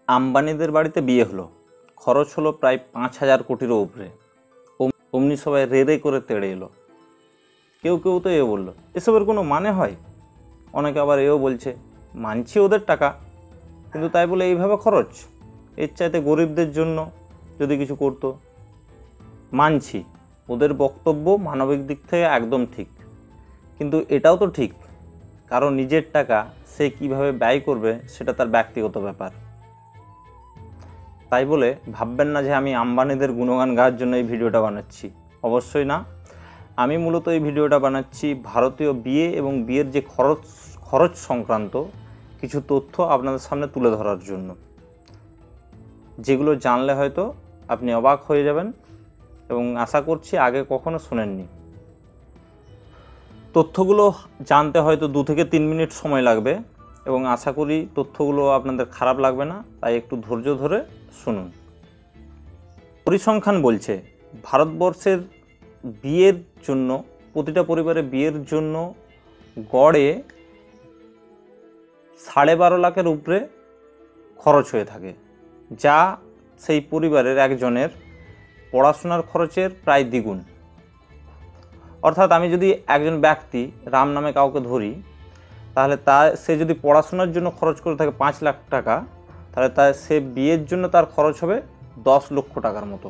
আম্বানিদের বাড়িতে বিয়ে হলো, খরচ হলো প্রায় 5,000 কোটিরও উপরে। অমনি সবাই রে রে করে তেড়ে এলো। কেউ কেউ তো বললো এসবের কোনো মানে হয়। অনেকে আবার বলছে মানছি ওদের টাকা, কিন্তু তাই বলে এইভাবে খরচ, এর চাইতে গরিবদের জন্য যদি কিছু করতো। মানছি ওদের বক্তব্য মানবিক দিক থেকে একদম ঠিক, কিন্তু এটাও তো ঠিক কারণ নিজের টাকা সে কিভাবে ব্যয় করবে সেটা তার ব্যক্তিগত ব্যাপার। তাই বলে ভাববেন না যে আমি আম্বানিদের গুণগান গাওয়ার জন্য এই ভিডিওটা বানাচ্ছি, অবশ্যই না। আমি মূলত এই ভিডিওটা বানাচ্ছি ভারতীয় বিয়ে এবং বিয়ের যে খরচ সংক্রান্ত কিছু তথ্য আপনাদের সামনে তুলে ধরার জন্য, যেগুলো জানলে হয়তো আপনি অবাক হয়ে যাবেন এবং আশা করছি আগে কখনো শোনেননি। তথ্যগুলো জানতে হয়তো 2 থেকে 3 মিনিট সময় লাগবে এবং আশা করি তথ্যগুলো আপনাদের খারাপ লাগবে না, তাই একটু ধৈর্য ধরে শুনুন। পরিসংখ্যান বলছে ভারতবর্ষের বিয়ের জন্য, প্রতিটা পরিবারে বিয়ের জন্য গড়ে 12.5 লাখের উপরে খরচ হয়ে থাকে, যা সেই পরিবারের একজনের পড়াশোনার খরচের প্রায় দ্বিগুণ। অর্থাৎ আমি যদি একজন ব্যক্তি রাম নামে কাউকে ধরি, তাহলে সে যদি পড়াশোনার জন্য খরচ করে থাকে 5 লাখ টাকা, তাহলে সে বিয়ের জন্য তার খরচ হবে 10 লক্ষ টাকার মতো।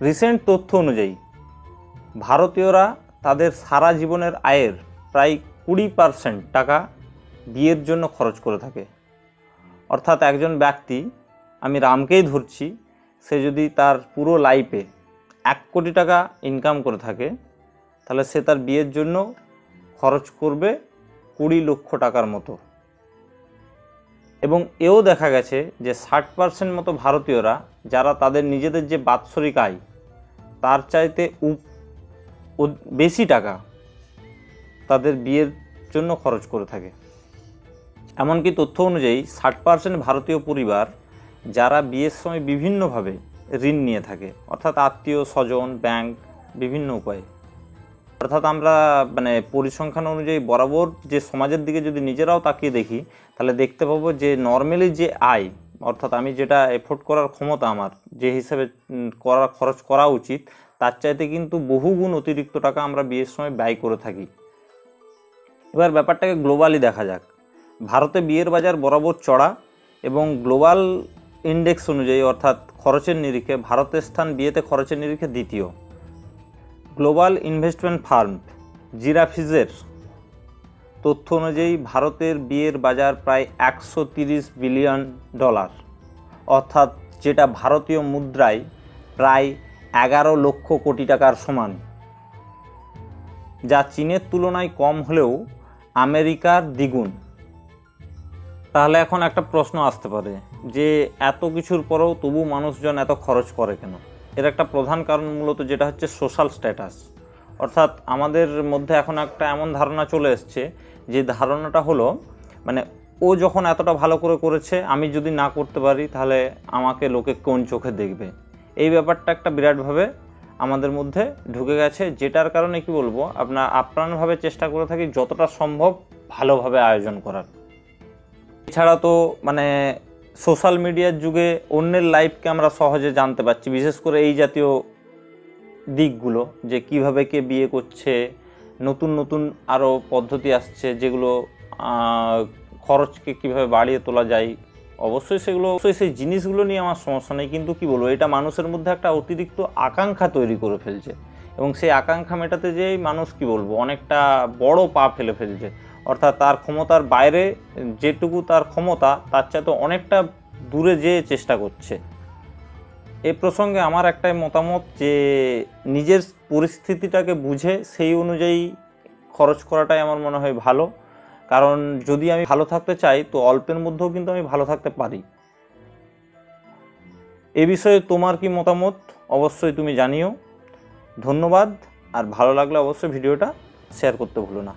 রিসেন্ট তথ্য অনুযায়ী ভারতীয়রা তাদের সারা জীবনের আয়ের প্রায় 20% টাকা বিয়ের জন্য খরচ করে থাকে। অর্থাৎ একজন ব্যক্তি, আমি রামকেই ধরছি, সে যদি তার পুরো লাইফে 1 কোটি টাকা ইনকাম করে থাকে, তাহলে সে তার বিয়ের জন্য খরচ করবে 20 লক্ষ টাকার মতো। এবং দেখা গেছে যে 60% মতো ভারতীয়রা যারা তাদের নিজেদের যে বাৎসরিক আয় তার চাইতে বেশি টাকা তাদের বিয়ের জন্য খরচ করে থাকে। এমনকি তথ্য অনুযায়ী 60% ভারতীয় পরিবার যারা বিয়ের সময় বিভিন্নভাবে ঋণ নিয়ে থাকে, অর্থাৎ আত্মীয় স্বজন, ব্যাংক, বিভিন্ন উপায়ে। অর্থাৎ আমরা পরিসংখ্যান অনুযায়ী বরাবর যে সমাজের দিকে যদি নিজেরাও তাকিয়ে দেখি, তাহলে দেখতে পাবো যে নর্মালি যে আয়, অর্থাৎ আমি যেটা এফোর্ড করার ক্ষমতা আমার যে হিসাবে খরচ করা উচিত, তার চাইতে কিন্তু বহুগুণ অতিরিক্ত টাকা আমরা বিয়ের সময় ব্যয় করে থাকি। এবার ব্যাপারটাকে গ্লোবালি দেখা যাক। ভারতে বিয়ের বাজার বরাবর চড়া এবং গ্লোবাল ইন্ডেক্স অনুযায়ী, অর্থাৎ খরচের নিরিখে ভারতের স্থান বিয়েতে খরচের নিরিখে দ্বিতীয়। গ্লোবাল ইনভেস্টমেন্ট ফার্ম জিরাফিজের তথ্য অনুযায়ী ভারতের বিয়ের বাজার প্রায় $130 বিলিয়ন, অর্থাৎ যেটা ভারতীয় মুদ্রায় প্রায় 11 লক্ষ কোটি টাকার সমান, যা চীনের তুলনায় কম হলেও আমেরিকার দ্বিগুণ। তাহলে এখন একটা প্রশ্ন আসতে পারে যে এত কিছুর পরেও তবু মানুষজন এত খরচ করে কেন? এর একটা প্রধান কারণ মূলত যেটা হচ্ছে সোশ্যাল স্ট্যাটাস। অর্থাৎ আমাদের মধ্যে এখন একটা এমন ধারণা চলে এসছে, যে ধারণাটা হলো ও যখন এতটা ভালো করে করেছে, আমি যদি না করতে পারি তাহলে আমাকে লোকে কোন চোখে দেখবে। এই ব্যাপারটা একটা বিরাটভাবে আমাদের মধ্যে ঢুকে গেছে, যেটার কারণে কি বলবো, আপ্রাণভাবে চেষ্টা করে থাকি যতটা সম্ভব ভালোভাবে আয়োজন করার। এছাড়া তো সোশ্যাল মিডিয়ার যুগে অন্যের লাইফকে আমরা সহজে জানতে পারছি, বিশেষ করে এই জাতীয় দিকগুলো, যে কিভাবে কে বিয়ে করছে, নতুন নতুন আরও পদ্ধতি আসছে যেগুলো খরচকে কিভাবে বাড়িয়ে তোলা যায়। অবশ্যই সেই জিনিসগুলো নিয়ে আমার সমস্যা নেই, কিন্তু কি বলবো, এটা মানুষের মধ্যে একটা অতিরিক্ত আকাঙ্ক্ষা তৈরি করে ফেলছে এবং সেই আকাঙ্ক্ষা মেটাতে যেই মানুষ কি বলবো অনেকটা বড় পা ফেলে ফেলছে। অর্থাৎ তার ক্ষমতার বাইরে যেটুকু তার ক্ষমতা, তার চাইতে অনেকটা দূরে যেয়ে চেষ্টা করছে। এই প্রসঙ্গে আমার একটাই মতামত, যে নিজের পরিস্থিতিটাকে বুঝে সেই অনুযায়ী খরচ করাটাই আমার মনে হয় ভালো। কারণ যদি আমি ভালো থাকতে চাই, তো অল্পের মধ্যেও কিন্তু আমি ভালো থাকতে পারি। এ বিষয়ে তোমার কি মতামত অবশ্যই তুমি জানিও। ধন্যবাদ, আর ভালো লাগলে অবশ্যই ভিডিওটা শেয়ার করতে ভুলো না।